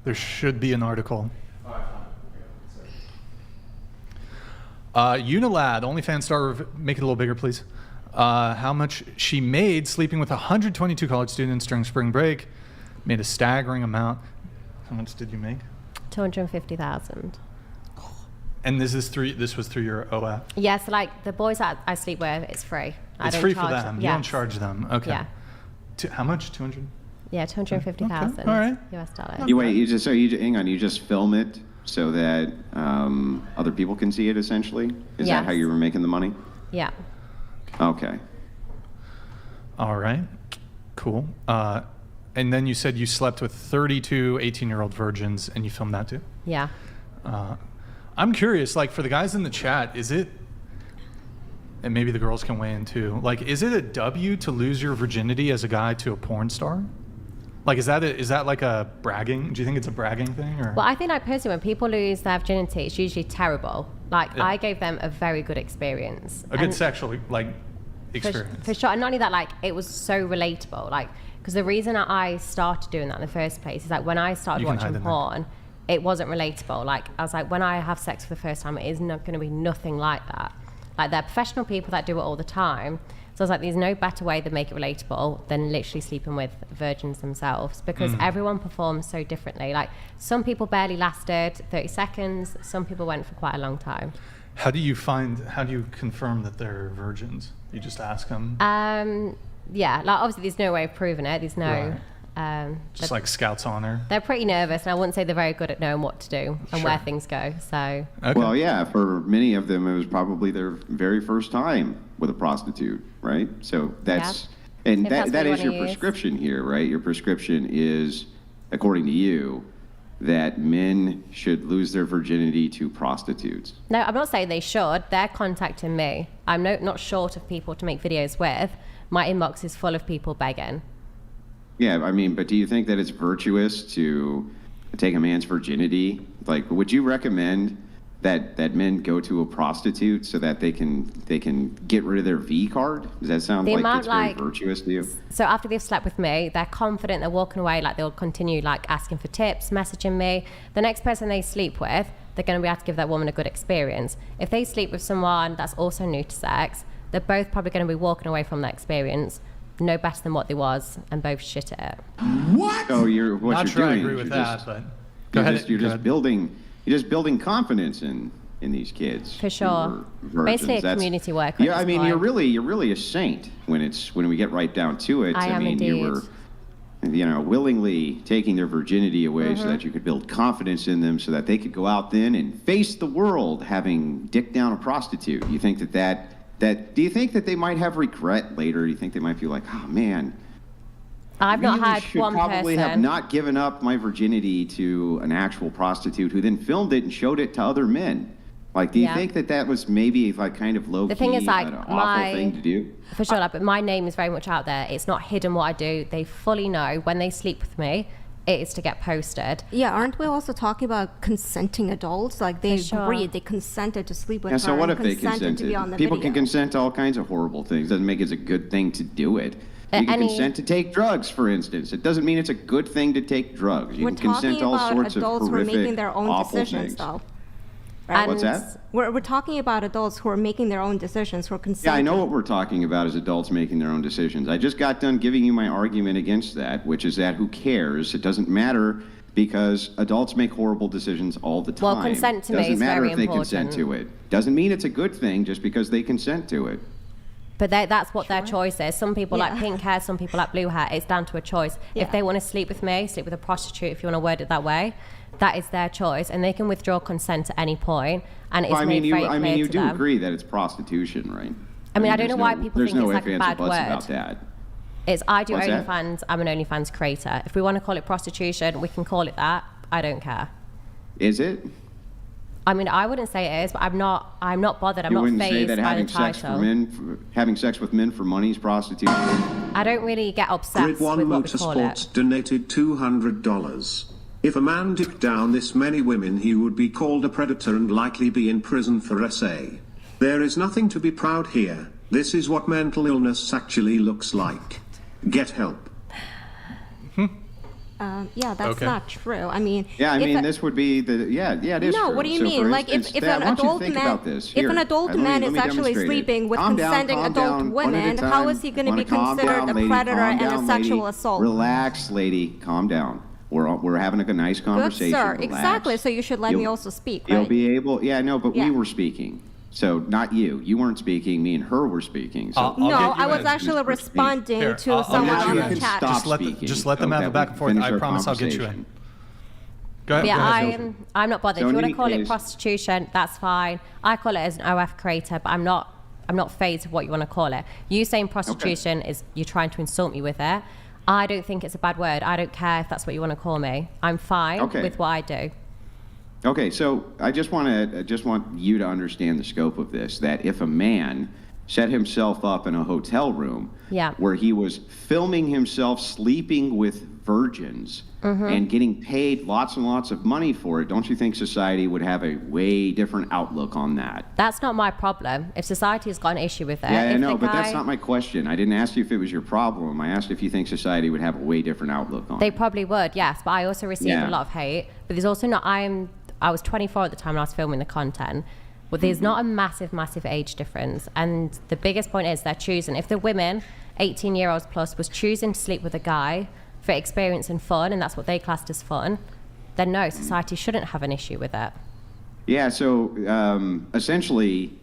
There should be an article. Unilad, OnlyFans star, make it a little bigger, please. How much she made sleeping with 122 college students during spring break. Made a staggering amount. How much did you make? $250,000. And this was through your OF? Yes, like the boys that I sleep with, it's free. It's free for them. You don't charge them. Okay. Yeah. How much? 200? Yeah, 250,000 Okay. All right. US dollars. Hang on, you just film it so that other people can see it, essentially? Is that how you were making the money? Yeah. Okay. All right. Cool. And then you said you slept with 32 18-year-old virgins, and you filmed that too? Yeah. I'm curious, like, for the guys in the chat, is it, and maybe the girls can weigh in too, like, is it a W to lose your virginity as a guy to a porn star? Like, is that like a bragging? Do you think it's a bragging thing? Or? Well, I think, like, personally, when people lose their virginity, it's usually terrible. Like, I gave them a very good experience. A good sexual, like, experience. For sure. And not only that, like, it was so relatable. Like, because the reason I started doing that in the first place is, like, when I started watching porn, it wasn't relatable. Like, I was like, when I have sex for the first time, it is not going to be nothing like that. Like, they're professional people that do it all the time. So I was like, there's no better way to make it relatable than literally sleeping with virgins themselves, because everyone performs so differently. Like, some people barely lasted 30 seconds. Some people went for quite a long time. How do you confirm that they're virgins? You just ask them? Yeah, like, obviously there's no way of proving it. There's no... just like Scouts honor. They're pretty nervous, and I wouldn't say they're very good at knowing what to do and where things go. So, Well, yeah, for many of them, it was probably their very first time with a prostitute, right? So that's and that is your prescription here, right? Your prescription is, according to you, that men should lose their virginity to prostitutes. No, I'm not saying they should. They're contacting me. I'm not short of people to make videos with. My inbox is full of people begging. Yeah, I mean, but do you think that it's virtuous to take a man's virginity? Like, would you recommend that men go to a prostitute so that they can get rid of their V card? Does that sound like it's very virtuous to you? So after they've slept with me, they're confident, they're walking away, like, they'll continue, like, asking for tips, messaging me. The next person they sleep with, they're going to be able to give that woman a good experience. If they sleep with someone that's also new to sex, they're both probably going to be walking away from that experience no better than what they was, and both shit at it. What? So you're I agree with that, but go ahead. You're just building confidence in these kids. For sure. Basically a community worker. Yeah, I mean, you're really a saint when we get right down to it. I mean, indeed. You were, willingly taking their virginity away so that you could build confidence in them, so that they could go out then and face the world having dicked down a prostitute. You think do you think that they might have regret later? Do you think they might feel like, oh man, I've not had one person. Probably have not given up my virginity to an actual prostitute who then filmed it and showed it to other men? Like, do you think that was maybe like kind of low-key, the thing is, like, an awful thing to do? For sure, like, but my name is very much out there. It's not hidden what I do. They fully know when they sleep with me, it is to get posted. Yeah, aren't we also talking about consenting adults? Like, they agreed, they consented to sleep with her. So what if they consented? To be on the People video. can consent to all kinds of horrible things. Doesn't make it a good thing to do it. You can consent to take drugs, for instance. It doesn't mean it's a good thing to take drugs. You can consent to all sorts of horrific, adults who are making their own awful decisions, things. though. Right? What's that? We're talking about adults who are making their own decisions, who are consenting. Yeah, I know what we're talking about is adults making their own decisions. I just got done giving you my argument against that, which is that who cares? It doesn't matter, because adults make horrible decisions all the time. Well, consent to me is very important. Doesn't matter if they consent to it. Doesn't mean it's a good thing just because they consent to it. But that's what their choice is. Some people like pink hair, some people like blue hair. It's down to a choice. If they want to sleep with me, sleep with a prostitute, if you want to word it that way, that is their choice, and they can withdraw consent at any point, and it's made very clear to them. I mean, you do agree that it's prostitution, right? I mean, I don't know why people think it's like a bad word. About that. I do OnlyFans. I'm an OnlyFans creator. If we want to call it prostitution, we can call it that. I don't care. Is it? I mean, I wouldn't say it is, but I'm not bothered. I'm not fazed by the title. Having sex with men for money is prostitution? I don't really get obsessed with what we call it. Grid 1 Motorsports donated $200. If a man dipped down this many women, he would be called a predator and likely be in prison for SA. There is nothing to be proud here. This is what mental illness actually looks like. Get help. Yeah, that's not true. I mean, yeah, I mean, this would be the it is. No, true. what do you So mean? for Like instance, if Dad, an adult man, if an adult man is actually sleeping with consenting adult women, how is he going to be considered a predator and a sexual assault? Relax, lady, calm down. We're having a nice conversation. Good, sir. Relax. Exactly. So you should let me also speak, right? You'll be able. Yeah, no, but we were speaking. So not you. You weren't speaking. Me and her were speaking. So no, I was actually responding to someone on the chat. Just let them have a back and forth. I promise I'll get you in. Go ahead. Yeah, I'm not bothered. If you want to call it prostitution, that's fine. I call it as an OF creator, but I'm not phased of what you want to call it. You saying prostitution is you're trying to insult me with it. I don't think it's a bad word. I don't care if that's what you want to call me. I'm fine with what I do. Okay, so I just want you to understand the scope of this, that if a man set himself up in a hotel room where he was filming himself sleeping with virgins and getting paid lots and lots of money for it, don't you think society would have a way different outlook on that? That's not my problem. If society has got an issue with it. Yeah, I know, but that's not my question. I didn't ask you if it was your problem. I asked if you think society would have a way different outlook on it. They probably would, yes, but I also received a lot of hate. But there's also not, I was 24 at the time when I was filming the content. But there's not a massive age difference. And the biggest point is they're choosing. If the women, 18-year-olds plus, was choosing to sleep with a guy for experience and fun, and that's what they classed as fun, then no, society shouldn't have an issue with that. Yeah, so essentially,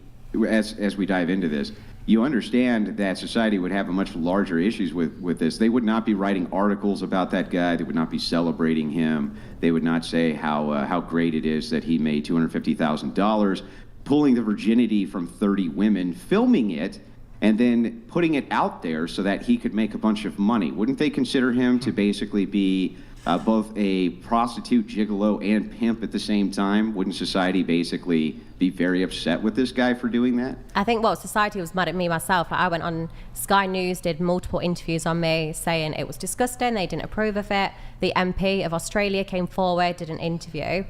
as we dive into this, you understand that society would have a much larger issues with this. They would not be writing articles about that guy. They would not be celebrating him. They would not say how great it is that he made $250,000, pulling the virginity from 30 women, filming it, and then putting it out there so that he could make a bunch of money. Wouldn't they consider him to basically be both a prostitute, gigolo, and pimp at the same time? Wouldn't society basically be very upset with this guy for doing that? I think, society was mad at me myself. Like, I went on Sky News, did multiple interviews on me saying it was disgusting, they didn't approve of it. The MP of Australia came forward, did an interview.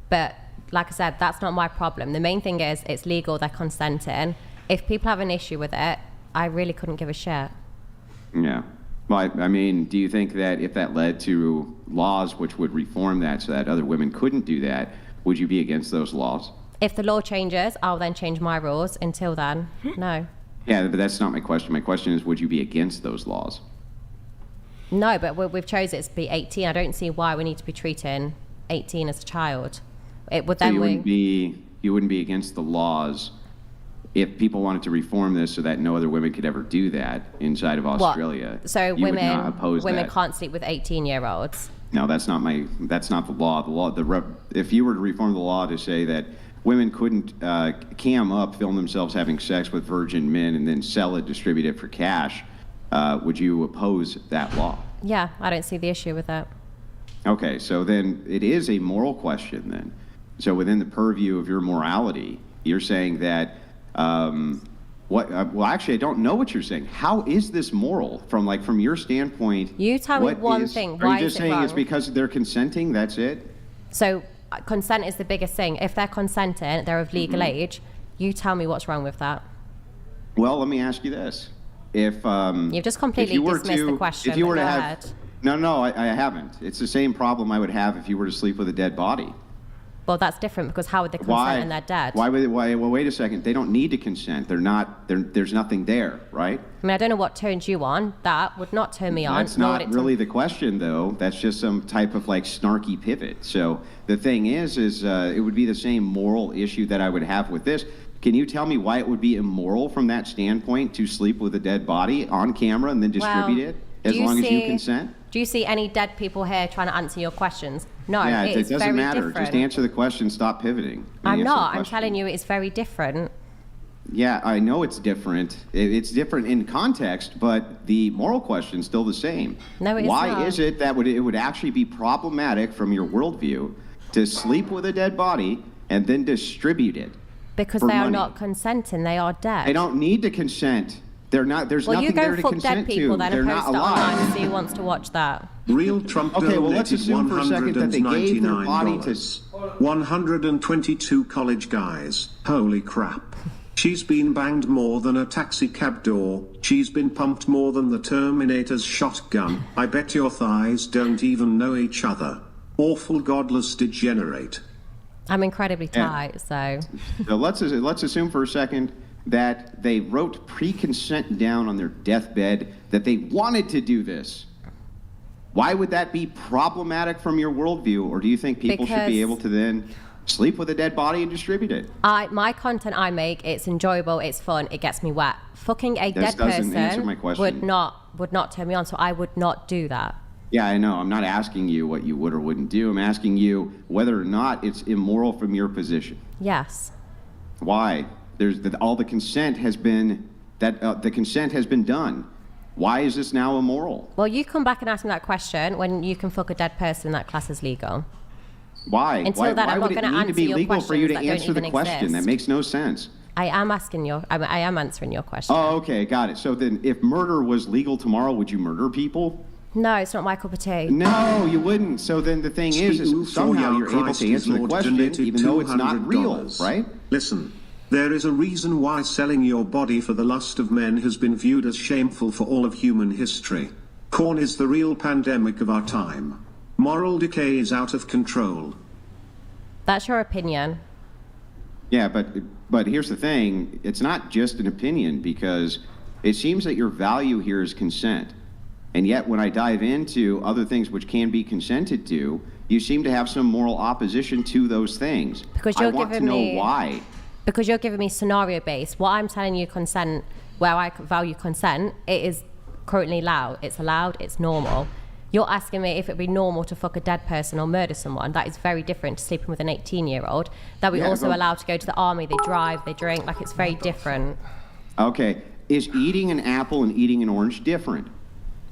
But like I said, that's not my problem. The main thing is it's legal, they're consenting. If people have an issue with it, I really couldn't give a shit. Yeah. Well, I mean, do you think that if that led to laws which would reform that so that other women couldn't do that, would you be against those laws? If the law changes, I'll then change my rules. Until then, no. Yeah, but that's not my question. My question is, would you be against those laws? No, but we've chosen it to be 18. I don't see why we need to be treating 18 as a child. It would then you wouldn't be against the laws if people wanted to reform this so that no other women could ever do that inside of Australia. What? So women can't sleep with 18-year-olds. No, that's not the law. If you were to reform the law to say that women couldn't cam up, film themselves having sex with virgin men, and then sell it, distribute it for cash, would you oppose that law? Yeah, I don't see the issue with that. Okay, so then it is a moral question then. So within the purview of your morality, you're saying that well, actually, I don't know what you're saying. How is this moral from your standpoint? You tell me one thing. Why is it wrong? Are you just saying it's because they're consenting? That's it? So consent is the biggest thing. If they're consenting, they're of legal age. You tell me what's wrong with that. Well, let me ask you this: If you've just completely dismissed the question. If you were to have, no, I haven't. It's the same problem I would have if you were to sleep with a dead body. Well, that's different because how would they consent when they're dead? Why? Well, wait a second. They don't need to consent. There's nothing there, right? I mean, I don't know what turns you on. That would not turn me on. That's not really the question, though. That's just some type of snarky pivot. So the thing is it would be the same moral issue that I would have with this. Can you tell me why it would be immoral from that standpoint to sleep with a dead body on camera and then distribute it as long as you consent? Do you see any dead people here trying to answer your questions? No, yeah, it doesn't matter. Different. Just answer the question. Stop pivoting. I'm not. I'm telling you it's very different. Yeah, I know it's different. It's different in context, but the moral question is still the same. No, it's not. Why is it that it would actually be problematic from your worldview to sleep with a dead body and then distribute it? Because they are not consenting. They are dead. They don't need to consent. They're not. There's nothing there to consent to. Well, you go fuck dead people then and post it online and see who wants to watch that. Real Trump donated $199. 122 college guys. Holy crap. She's been banged more than a taxi cab door. She's been pumped more than the Terminator's shotgun. I bet your thighs don't even know each other. Awful godless degenerate. I'm incredibly tight, so let's assume for a second that they wrote pre-consent down on their deathbed that they wanted to do this. Why would that be problematic from your worldview, or do you think people should be able to then sleep with a dead body and distribute it? My content I make, it's enjoyable, it's fun, it gets me wet. Fucking a dead person would not turn me on, so I would not do that. Yeah, I know. I'm not asking you what you would or wouldn't do. I'm asking you whether or not it's immoral from your position. Yes. Why? All the consent has been the consent has been done. Why is this now immoral? Well, you come back and ask me that question when you can fuck a dead person. That class is legal. Why? Until then, I'm not going to answer your questions. For you to answer the question, that makes no sense. I am answering your question. Oh, okay, got it. So then, if murder was legal tomorrow, would you murder people? No, it's not my cup of tea. No, you wouldn't. So then the thing is somehow you're able to answer the question even though it's not real, right? Listen, there is a reason why selling your body for the lust of men has been viewed as shameful for all of human history. Corn is the real pandemic of our time. Moral decay is out of control. That's your opinion. Yeah, but here's the thing. It's not just an opinion, because it seems that your value here is consent. And yet, when I dive into other things which can be consented to, you seem to have some moral opposition to those things. Because you're I want to know why. Because you're giving me scenario-based. What I'm telling you, consent, where I value consent, it is currently allowed. It's allowed, it's normal. You're asking me if it'd be normal to fuck a dead person or murder someone. That is very different to sleeping with an 18-year-old. That we also allowed to go to the army, they drive, they drink, like it's very different. Okay, is eating an apple and eating an orange different?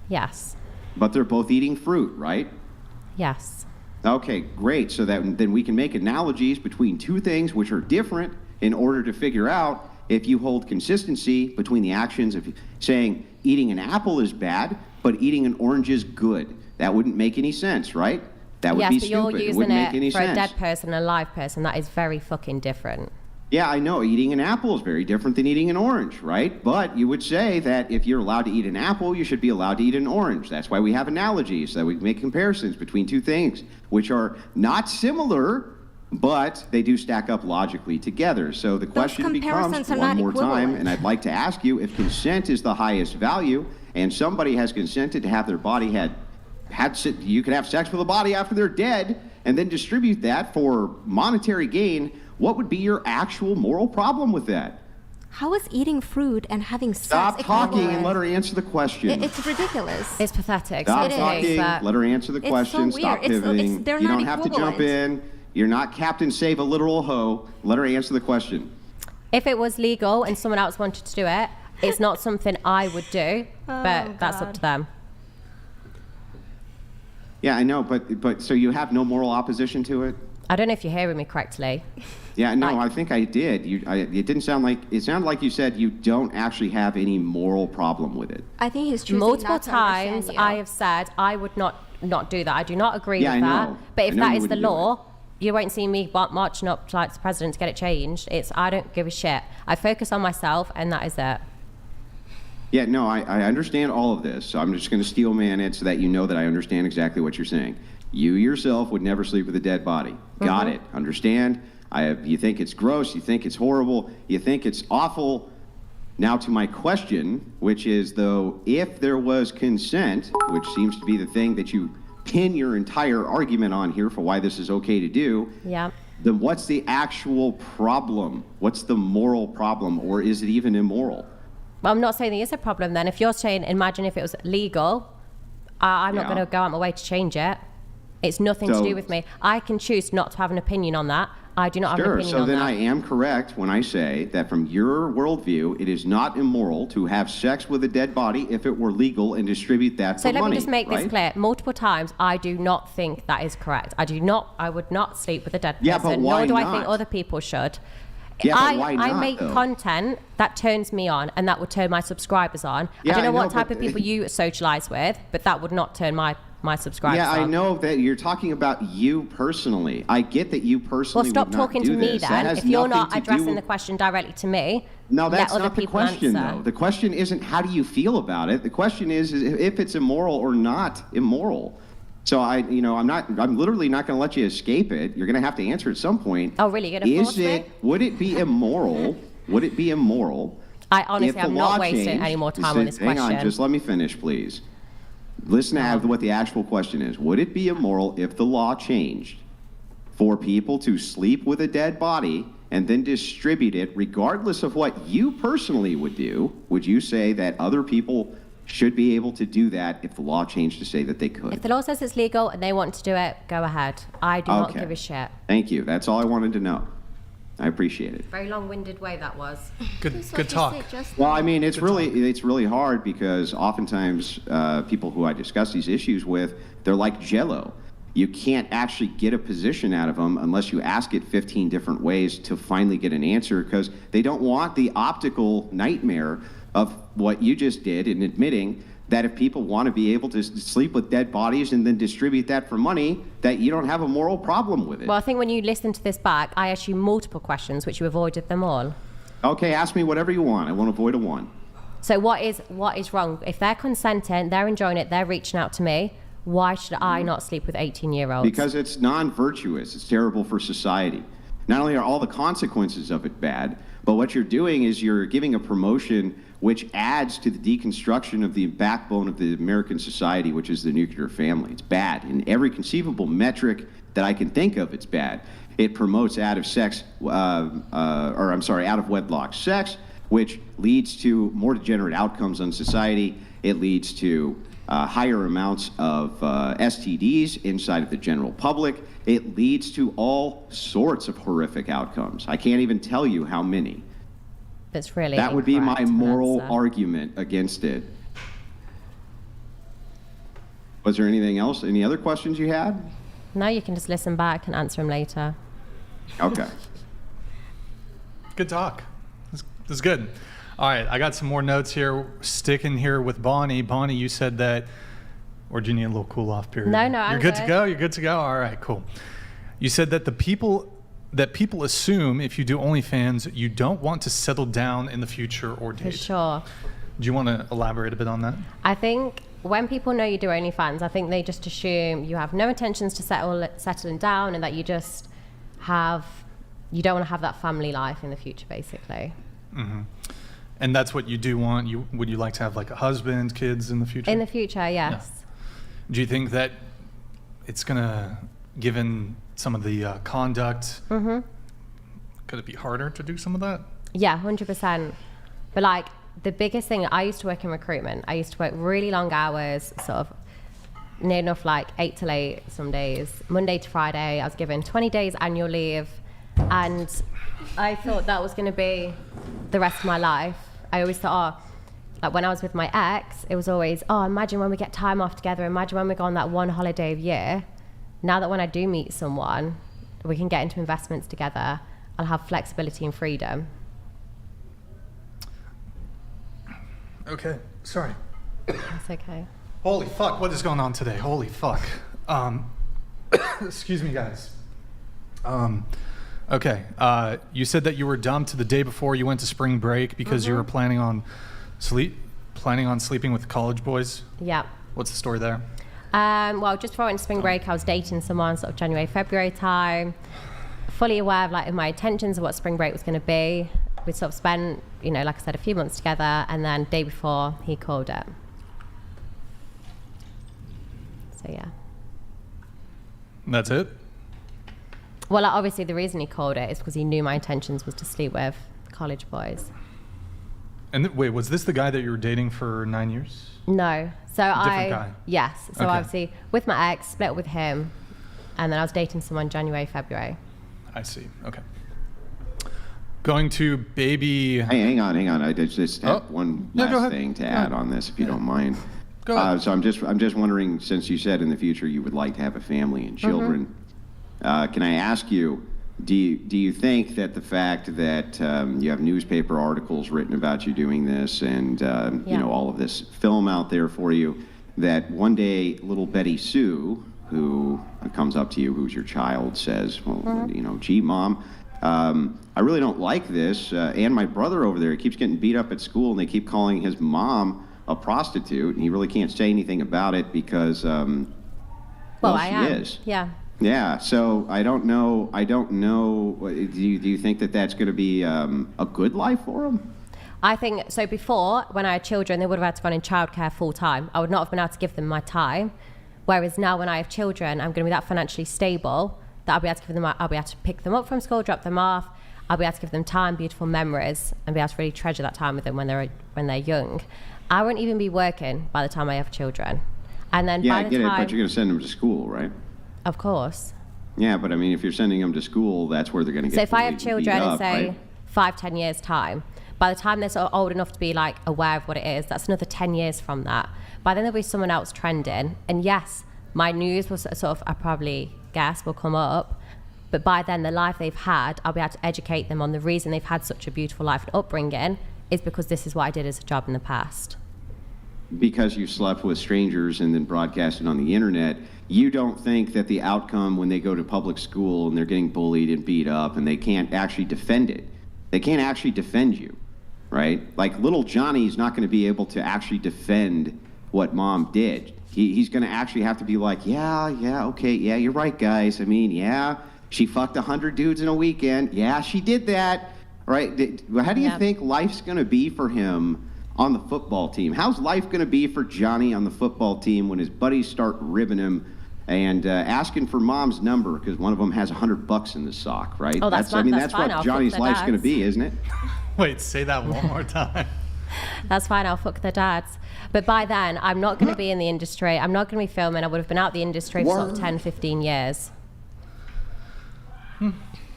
Yes. But they're both eating fruit, right? Yes. Okay, great. So that then we can make analogies between two things which are different in order to figure out if you hold consistency between the actions of saying eating an apple is bad, but eating an orange is good. That wouldn't make any sense, right? That would be stupid. Yes, but you're using it for a dead person and a live person. That is very fucking different. Yeah, I know. Eating an apple is very different than eating an orange, right? But you would say that if you're allowed to eat an apple, you should be allowed to eat an orange. That's why we have analogies, so that we can make comparisons between two things, which are not similar, but they do stack up logically together. So the question becomes, one more time, and I'd like to ask you, if consent is the highest value, and somebody has consented to have their body you could have sex with a body after they're dead, and then distribute that for monetary gain, what would be your actual moral problem with that? How is eating fruit and having sex Stop talking and let her answer the question. It's ridiculous. It's pathetic. Stop talking, let her answer the question, stop pivoting. You don't have to jump in. You're not Captain Save a Literal Hoe. Let her answer the question. If it was legal and someone else wanted to do it, it's not something I would do, but that's up to them. Yeah, I know, but so you have no moral opposition to it? I don't know if you're hearing me correctly. Yeah, no, I think I did. It didn't sound like it sounded like you said you don't actually have any moral problem with it. I think he's choosing multiple times I have said I would not do that. I do not agree with that. Know. But if that is the law, you won't see me marching up to like the president to get it changed. I don't give a shit. I focus on myself, and that is it. Yeah, no, I understand all of this. So I'm just going to steel man it so that you know that I understand exactly what you're saying. You yourself would never sleep with a dead body. Got it. Understand? You think it's gross. You think it's horrible. You think it's awful. Now to my question, which is, though, if there was consent, which seems to be the thing that you pin your entire argument on here for why this is okay to do, then what's the actual problem? What's the moral problem, or is it even immoral? Well, I'm not saying there is a problem then. If you're saying, imagine if it was legal, I'm not going to go out my way to change it. It's nothing to do with me. I can choose not to have an opinion on that. I do not have an opinion on that. So then I am correct when I say that from your worldview, it is not immoral to have sex with a dead body if it were legal and distribute that for money. So let me just make this clear. Multiple times, I do not think that is correct. I would not sleep with a dead person. Yeah, but why nor do not? I think other people should. Yeah, but why not, I make content that turns me on, and that would turn my subscribers on. Yeah, I don't know what type of people you socialize with, but that would not turn my my subscribers. Yeah, I know that you're talking about you personally. I get that you personally. Well, stop talking to me then. If you're not addressing the question directly to me, no, that's not the question, answer. though. The question isn't how do you feel about it. The question is if it's immoral or not immoral. So I'm literally not going to let you escape it. You're going to have to answer at some point. Oh, really? You're going to force me? Would it be immoral? Would it be immoral? I honestly am not wasting any more time on this question. Hang on, just let me finish, please. Listen to what the actual question is. Would it be immoral if the law changed for people to sleep with a dead body and then distribute it regardless of what you personally would do? Would you say that other people should be able to do that if the law changed to say that they could? If the law says it's legal and they want to do it, go ahead. I do not give a shit. Thank you. That's all I wanted to know. I appreciate it. Very long-winded way that was. Good talk. Well, I mean, it's really hard because oftentimes people who I discuss these issues with, they're like Jell-O. You can't actually get a position out of them unless you ask it 15 different ways to finally get an answer, because they don't want the optical nightmare of what you just did in admitting that if people want to be able to sleep with dead bodies and then distribute that for money, that you don't have a moral problem with it. Well, I think when you listen to this back, I asked you multiple questions, which you avoided them all. Okay, ask me whatever you want. I won't avoid a one. So what is wrong? If they're consenting, they're enjoying it, they're reaching out to me, why should I not sleep with 18-year-olds? Because it's non-virtuous. It's terrible for society. Not only are all the consequences of it bad, but what you're doing is you're giving a promotion which adds to the deconstruction of the backbone of the American society, which is the nuclear family. It's bad. In every conceivable metric that I can think of, it's bad. It promotes out of wedlock sex, which leads to more degenerate outcomes on society. It leads to higher amounts of STDs inside of the general public. It leads to all sorts of horrific outcomes. I can't even tell you how many. That's really that would be my moral argument against it. Was there anything else? Any other questions you had? No, you can just listen back and answer them later. Okay. Good talk. This is good. All right, I got some more notes here. Sticking here with Bonnie. Bonnie, you said that, or do you need a little cool off period? No, You're good to go? You're good to go? All right, cool. You said that people assume if you do OnlyFans, you don't want to settle down in the future or date. For sure. Do you want to elaborate a bit on that? I think when people know you do OnlyFans, I think they just assume you have no intentions to settling down and that you don't want to have that family life in the future, basically. Mm-hmm. And that's what you do want? Would you like to have like a husband, kids in the future? In the future, yes. Yeah. Do you think that it's going to, given some of the conduct, could it be harder to do some of that? Yeah, 100%. But like the biggest thing, I used to work in recruitment. I used to work really long hours, sort of near enough like 8 till 8 some days. Monday to Friday, I was given 20 days annual leave. And I thought that was going to be the rest of my life. I always thought, like when I was with my ex, it was always, imagine when we get time off together. Imagine when we go on that one holiday a year. Now that when I do meet someone, we can get into investments together, I'll have flexibility and freedom. Okay, sorry. That's okay. Holy fuck, what is going on today? Holy fuck. Excuse me, guys. Okay, you said that you were dumped the day before you went to spring break because you were planning on sleeping with college boys? Yeah. What's the story there? Well, just before I went to spring break, I was dating someone sort of January, February time, fully aware of like my intentions of what spring break was going to be. We sort of spent, like I said, a few months together, and then day before he called it. So yeah. That's it? Well, obviously the reason he called it is because he knew my intentions was to sleep with college boys. And wait, was this the guy that you were dating for 9 years? No. So different guy? Yes. So obviously with my ex, split with him, and then I was dating someone January, February. I see. Okay. Going to baby. Hey, hang on. I just have one last thing to add on this, if you don't mind. Go ahead. So I'm just wondering, since you said in the future you would like to have a family and children, can I ask you, do you think that the fact that you have newspaper articles written about you doing this and all of this film out there for you, that one day little Betty Sue, who comes up to you, who's your child, says, well, gee, Mom, I really don't like this. And my brother over there, he keeps getting beat up at school, and they keep calling his mom a prostitute, and he really can't say anything about it because, she is. Yeah. Yeah, so I don't know. Do you think that that's going to be a good life for him? I think so. Before, when I had children, they would have had to run in childcare full time. I would not have been able to give them my time. Whereas now, when I have children, I'm going to be that financially stable that I'll be able to give them. I'll be able to pick them up from school, drop them off. I'll be able to give them time, beautiful memories, and be able to really treasure that time with them when they're young. I won't even be working by the time I have children. And then I get it, but you're going to send them to school, right? Of course. Yeah, but I mean, if you're sending them to school, that's where they're going to get. So if I have children in, say, 5-10 years' time, by the time they're sort of old enough to be like aware of what it is, that's another 10 years from that. By then there'll be someone else trending, and yes, my news will sort of, I probably guess, will come up. But by then, the life they've had, I'll be able to educate them on the reason they've had such a beautiful life and upbringing is because this is what I did as a job in the past. Because you slept with strangers and then broadcasted on the internet, you don't think that the outcome when they go to public school and they're getting bullied and beat up and they can't actually defend it, they can't actually defend you, right? Like little Johnny's not going to be able to actually defend what Mom did. He's going to actually have to be like, okay, you're right, guys. I mean, she fucked 100 dudes in a weekend. Yeah, she did that, right? How do you think life's going to be for him on the football team? How's life going to be for Johnny on the football team when his buddies start ribbing him and asking for Mom's number because one of them has $100 in the sock, right? Oh, that's fine. That's what Johnny's life's going to be, isn't it? Wait, say that one more time. That's fine, I'll fuck their dads. But by then, I'm not going to be in the industry. I'm not going to be filming. I would have been out the industry for sort of 10, 15 years.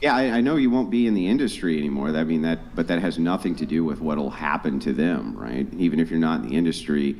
Yeah, I know you won't be in the industry anymore. But that has nothing to do with what'll happen to them, right? Even if you're not in the industry,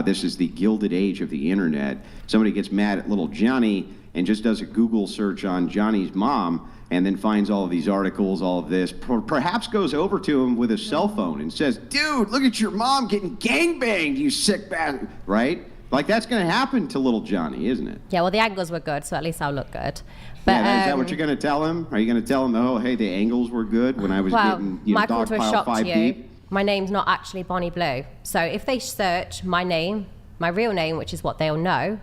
this is the gilded age of the internet. Somebody gets mad at little Johnny and just does a Google search on Johnny's mom and then finds all of these articles, all of this, perhaps goes over to him with a cell phone and says, dude, look at your mom getting gangbanged, you sick bastard, right? Like, that's going to happen to little Johnny, isn't it? Yeah, well, the angles were good, so at least I'll look good. But, is that what you're going to tell him? Are you going to tell him, oh, hey, the angles were good when I was getting dog pile 5 deep? My name's not actually Bonnie Blue. So if they search my name, my real name, which is what they'll know,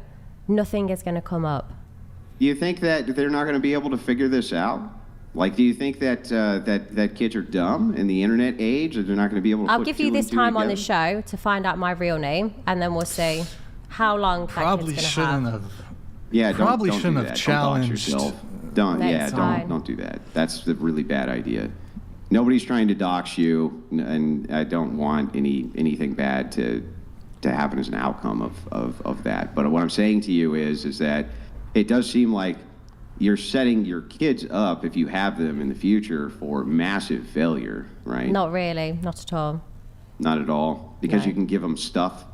nothing is going to come up. Do you think that they're not going to be able to figure this out? Like, do you think that that kids are dumb in the internet age, or they're not going to be able to I'll give you this time on the show to find out my real name, and then we'll see how long that kid's going to have. Yeah, probably don't shouldn't do have that. challenged. Don't do that. That's a really bad idea. Nobody's trying to dox you, and I don't want anything bad to happen as an outcome of that. But what I'm saying to you is that it does seem like you're setting your kids up, if you have them in the future, for massive failure, right? Not really, not at all. Not at all, because you can give them stuff.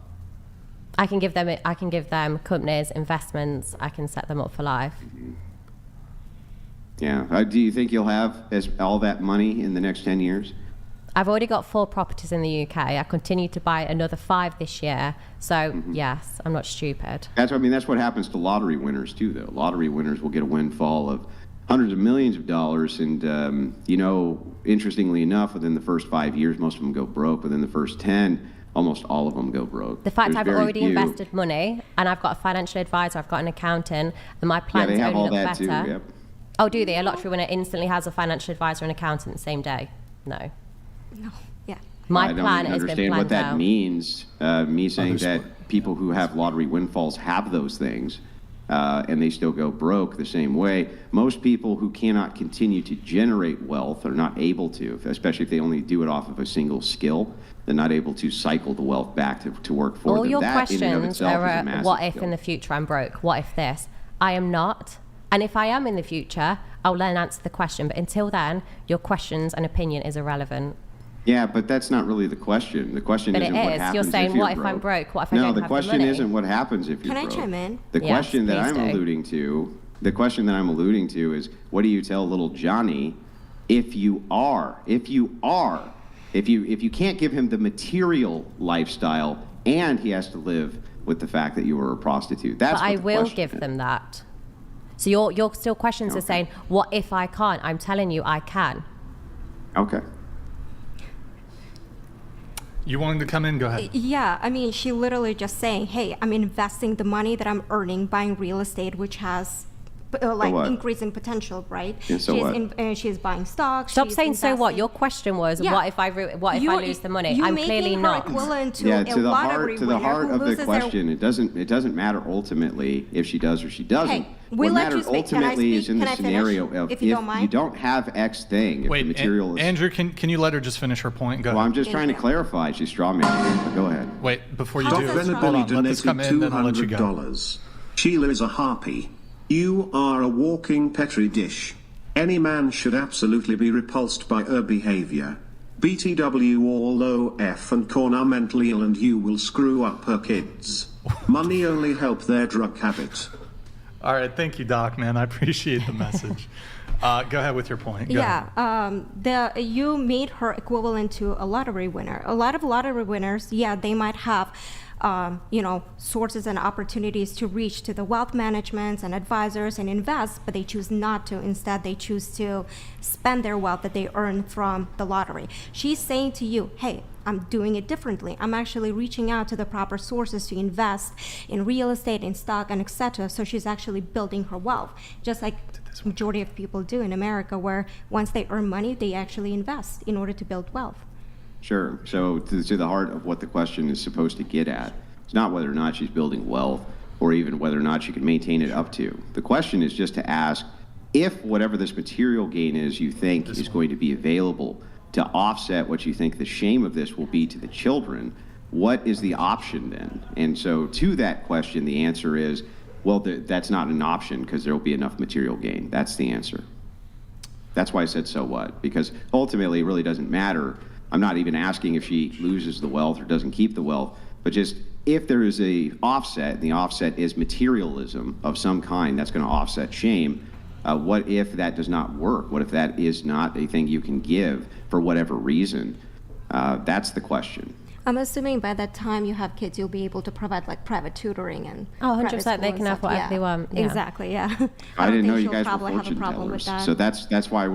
I can give them companies, investments. I can set them up for life. Yeah. Do you think you'll have all that money in the next 10 years? I've already got 4 properties in the UK. I continue to buy another 5 this year. So, yes, I'm not stupid. That's what happens to lottery winners, too, though. Lottery winners will get a windfall of hundreds of millions of dollars. And, interestingly enough, within the first 5 years, most of them go broke. Within the first 10, almost all of them go broke. The fact I've already invested money, and I've got a financial advisor, I've got an accountant, and my plans only look better. Too, yep. Oh, do they? A lottery winner instantly has a financial advisor and accountant the same day? No. Yeah. My plan has been planned out. I don't understand what that means. Me saying that people who have lottery windfalls have those things, and they still go broke the same way. Most people who cannot continue to generate wealth are not able to, especially if they only do it off of a single skill. They're not able to cycle the wealth back to work for them. All your that questions are what if in the future I'm broke? What if this? I am not. And if I am in the future, I'll then answer the question. But until then, your questions and opinion is irrelevant. Yeah, but that's not really the question. The question isn't what happens You're saying, if you're what broke. if I'm broke? What if I don't have the money? No, the question isn't what happens if you're broke. Can I chime in? The question that I'm alluding to is, what do you tell little Johnny if you can't give him the material lifestyle and he has to live with the fact that you were a prostitute. That's but I will give them that. So your still questions are saying, what if I can't? I'm telling you I can. Okay. You wanting to come in? Go ahead. Yeah, I mean, she literally just saying, hey, I'm investing the money that I'm earning buying real estate, which has increasing potential, right? Yeah, so she's buying stocks. Stop saying investing. So what? Your question was, what if I lose the money? I'm clearly not. Equivalent to to the heart of the question. It doesn't matter ultimately if she does or she doesn't. Hey, what matters ultimately is in the scenario of if you don't have X thing. Wait, if the material is... Andrew, can you let her just finish her point? Go ahead. I'm just trying to clarify. She's strawmanning. Go ahead. Wait, before you Doc do, Venabelli let this come in, then I'll let you go. $200. Sheila is a harpy. You are a walking petri dish. Any man should absolutely be repulsed by her behavior. BTW all OF and Corn are mentally ill and you will screw up her kids. Money only help their drug habit. All right, thank you, Doc, man. I appreciate the message. Go ahead with your point. Go ahead. You made her equivalent to a lottery winner. A lot of lottery winners, they might have sources and opportunities to reach to the wealth management and advisors and invest, but they choose not to. Instead, they choose to spend their wealth that they earn from the lottery. She's saying to you, hey, I'm doing it differently. I'm actually reaching out to the proper sources to invest in real estate, in stock, and etc. So she's actually building her wealth, just like majority of people do in America, where once they earn money, they actually invest in order to build wealth. Sure. So to the heart of what the question is supposed to get at, it's not whether or not she's building wealth or even whether or not she can maintain it up to. The question is just to ask if whatever this material gain is you think is going to be available to offset what you think the shame of this will be to the children, what is the option then? And so to that question, the answer is, well, that's not an option because there will be enough material gain. That's the answer. That's why I said so what, because ultimately it really doesn't matter. I'm not even asking if she loses the wealth or doesn't keep the wealth, but just if there is a offset, and the offset is materialism of some kind that's going to offset shame, what if that does not work? What if that is not a thing you can give for whatever reason? That's the question. I'm assuming by that time you have kids, you'll be able to provide like private tutoring and 100%. They can have whatever they want. Yeah. Exactly. Yeah. I didn't know you guys were fortune tellers. So that's why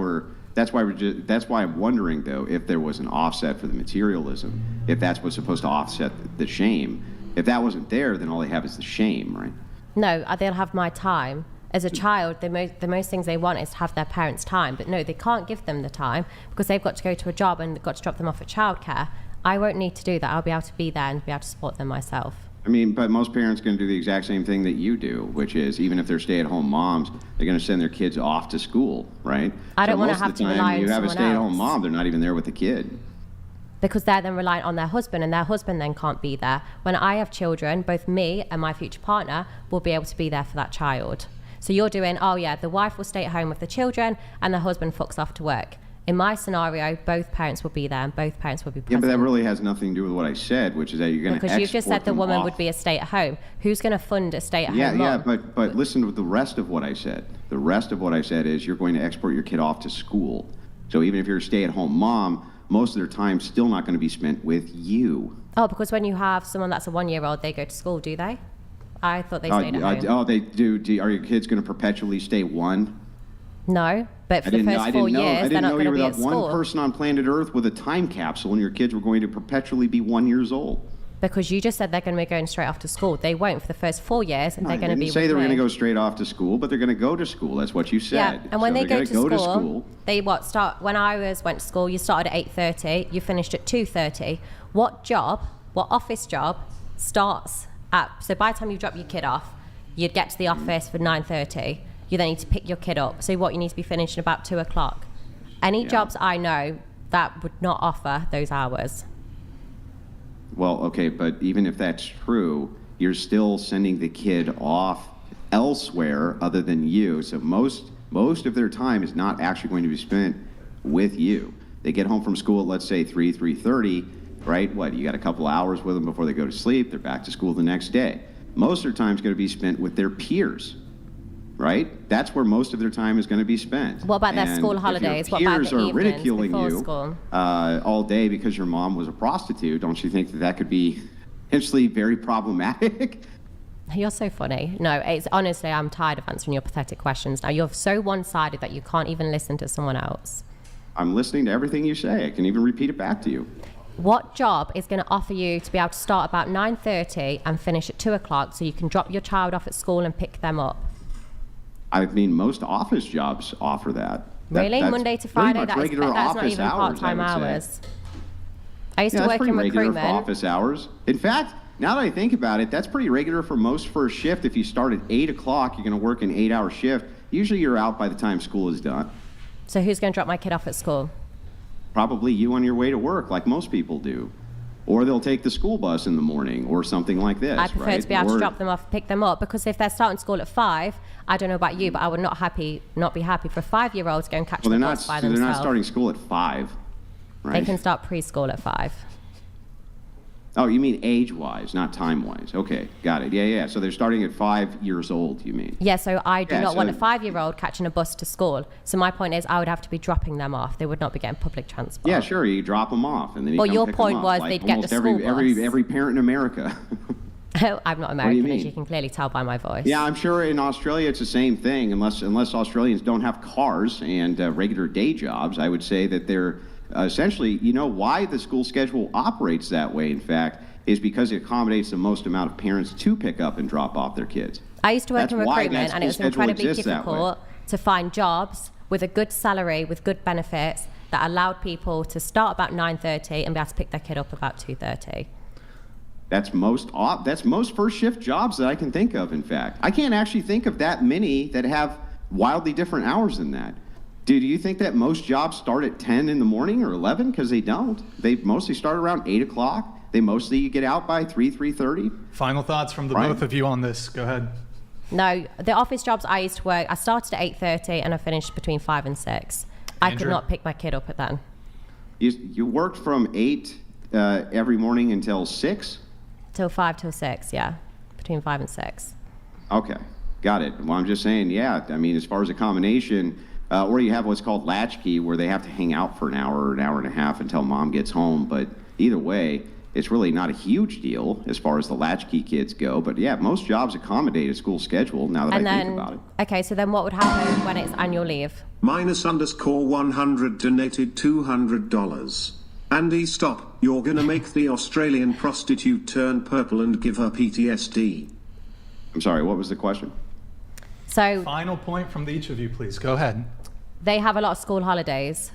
I'm wondering though if there was an offset for the materialism, if that's what's supposed to offset the shame. If that wasn't there, then all they have is the shame, right? No, they'll have my time. As a child, the most things they want is to have their parents' time. But no, they can't give them the time because they've got to go to a job and they've got to drop them off at childcare. I won't need to do that. I'll be able to be there and be able to support them myself. I mean, but most parents are going to do the exact same thing that you do, which is even if they're stay-at-home moms, they're going to send their kids off to school, right? I don't want to have to rely on someone else. You have a stay-at-home mom, they're not even there with the kid. Because they're then reliant on their husband, and their husband then can't be there. When I have children, both me and my future partner will be able to be there for that child. So you're doing, the wife will stay at home with the children and the husband fucks off to work. In my scenario, both parents will be there and both parents will be present. Yeah, but that really has nothing to do with what I said, which is that you're going to export Because you've just said the woman would be a stay-at-home. Who's going to fund a stay-at-home mom? Yeah, but listen to the rest of what I said. The rest of what I said is you're going to export your kid off to school. So even if you're a stay-at-home mom, most of their time's still not going to be spent with you. Oh, because when you have someone that's a 1-year-old, they go to school, do they? I thought they stayed at home. Oh, they do. Are your kids going to perpetually stay one? No, but for the first 4 years, they're not going to be at school. I didn't know you were the one person on planet Earth with a time capsule and your kids were going to perpetually be 1 year old. Because you just said they're going to be going straight off to school. They won't for the first 4 years, and they're going to be. I didn't say they were going to go straight off to school, but they're going to go to school. That's what you said. Yeah, and when they go to school, they start. When I went to school, you started at 8:30, you finished at 2:30. What office job starts at? So by the time you drop your kid off, you'd get to the office for 9:30. You then need to pick your kid up. So you need to be finished at about 2 o'clock. Any jobs I know that would not offer those hours. Well, okay, but even if that's true, you're still sending the kid off elsewhere other than you. So most of their time is not actually going to be spent with you. They get home from school at, let's say, 3:30, right? You got a couple hours with them before they go to sleep. They're back to school the next day. Most of their time is going to be spent with their peers. Right? That's where most of their time is going to be spent. What about their school holidays? What about the evenings ridiculing before you school? All day because your mom was a prostitute, don't you think that could be potentially very problematic. You're so funny. No, it's honestly, I'm tired of answering your pathetic questions. Now, you're so one-sided that you can't even listen to someone else. I'm listening to everything you say. I can even repeat it back to you. What job is going to offer you to be able to start about 9:30 and finish at 2 o'clock so you can drop your child off at school and pick them up? I mean, most office jobs offer that. Really? That's Monday to Friday? That's not even part-time hours. I used to that's work pretty in regular recruitment. for office hours. In fact, now that I think about it, that's pretty regular for most first shift. If you start at 8 o'clock, you're going to work an 8-hour shift. Usually you're out by the time school is done. So who's going to drop my kid off at school? Probably you on your way to work, like most people do. Or they'll take the school bus in the morning or something like this. I prefer to be able to drop them off, pick them up, because if they're starting school at 5, I don't know about you, but I would not be happy for a 5-year-old to go and catch the bus by themselves. They're not starting school at 5, right? They can start preschool at 5. Oh, you mean age-wise, not time-wise. Okay, got it. Yeah. So they're starting at 5 years old, you mean? Yeah, so I do not want a 5-year-old catching a bus to school. So my point is I would have to be dropping them off. They would not be getting public transport. Yeah, sure, you drop them off. And then you well, come your pick point them up, was like they'd get the school bus. Every parent in America. I'm not American, as you can clearly tell by my voice. Yeah, I'm sure in Australia it's the same thing, unless Australians don't have cars and regular day jobs. I would say that they're essentially, why the school schedule operates that way, in fact, is because it accommodates the most amount of parents to pick up and drop off their kids. I used to work in recruitment, and it was incredibly difficult to find jobs with a good salary, with good benefits, that allowed people to start about 9:30 and be able to pick their kid up about 2:30. That's most first shift jobs that I can think of, in fact. I can't actually think of that many that have wildly different hours than that. Do you think that most jobs start at 10 in the morning or 11? Because they don't. They mostly start around 8 o'clock. They mostly get out by 3:30. Final thoughts from the both of you on this. Go ahead. No, the office jobs I used to work, I started at 8:30 and I finished between 5 and 6. I could not pick my kid up at then. You worked from 8 every morning until 6? Till 5 till 6, yeah. Between 5 and 6. Okay, got it. Well, I'm just saying, yeah, I mean, as far as a combination, or you have what's called latchkey, where they have to hang out for an hour or an hour and a half until mom gets home. But either way, it's really not a huge deal as far as the latchkey kids go. But yeah, most jobs accommodate a school schedule, now that I think about it. Okay, so then what would happen when it's annual leave? _100 donated $200. Andy, stop. You're gonna make the Australian prostitute turn purple and give her PTSD. I'm sorry, what was the question? So final point from each of you, please. Go ahead. They have a lot of school holidays.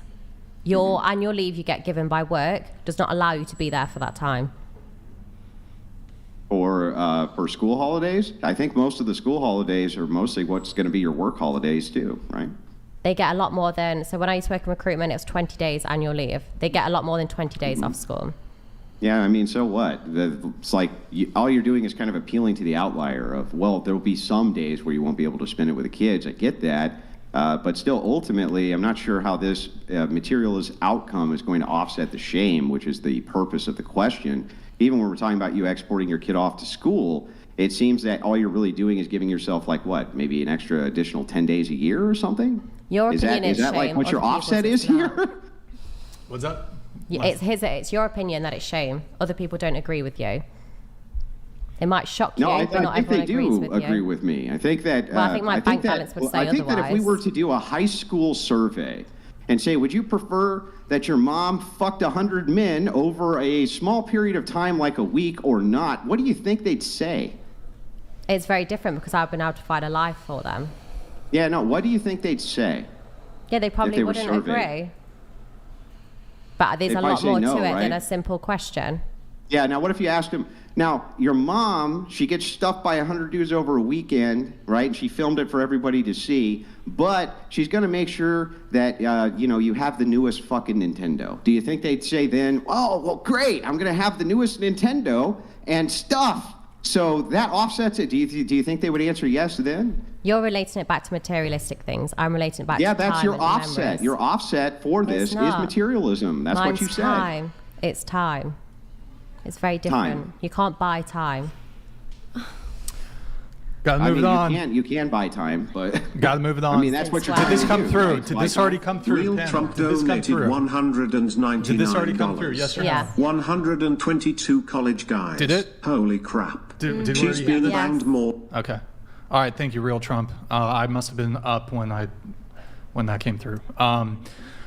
Your annual leave you get given by work does not allow you to be there for that time. For school holidays? I think most of the school holidays are mostly what's going to be your work holidays too, right? They get a lot more than, so when I used to work in recruitment, it was 20 days annual leave. They get a lot more than 20 days off school. Yeah, I mean, so what? It's like all you're doing is kind of appealing to the outlier of, well, there will be some days where you won't be able to spend it with the kids. I get that. But still, ultimately, I'm not sure how this materialist outcome is going to offset the shame, which is the purpose of the question. Even when we're talking about you exporting your kid off to school, it seems that all you're really doing is giving yourself, like, what, maybe an extra additional 10 days a year or something? Your opinion is that shame. like what your offset is here? What's that? It's your opinion that it's shame. Other people don't agree with you. It might shock you, but not everyone agrees with you. I think they do agree with me. I think that... Well, I think my bank balance would say otherwise. I think that if we were to do a high school survey and say, would you prefer that your mom fucked 100 men over a small period of time, like a week, or not, what do you think they'd say? It's very different because I've been able to find a life for them. Yeah, no, what do you think they'd say? Yeah, they probably wouldn't agree. But there's a lot more to it than a simple question. Yeah, now what if you asked him, now, your mom, she gets stuffed by 100 dudes over a weekend, right? And she filmed it for everybody to see, but she's going to make sure that, you have the newest fucking Nintendo. Do you think they'd say then, oh, well, great, I'm going to have the newest Nintendo and stuff. So that offsets it. Do you think they would answer yes then? You're relating it back to materialistic things. I'm relating it back to time. Yeah, that's your offset. Memories. Your offset for this is materialism. That's what you said. Time. It's time. It's very different. You can't buy time. Gotta move it on. You can buy time, but gotta move it on. I mean, that's what you're. Did this come through? Right? Did this already come through? Real Trump donated $199. Did this already come through? Yes or no? 122 college guys. Did it? Holy crap. Did She's been banged more. Okay. All right. Thank you, Real Trump. I must have been up when that came through.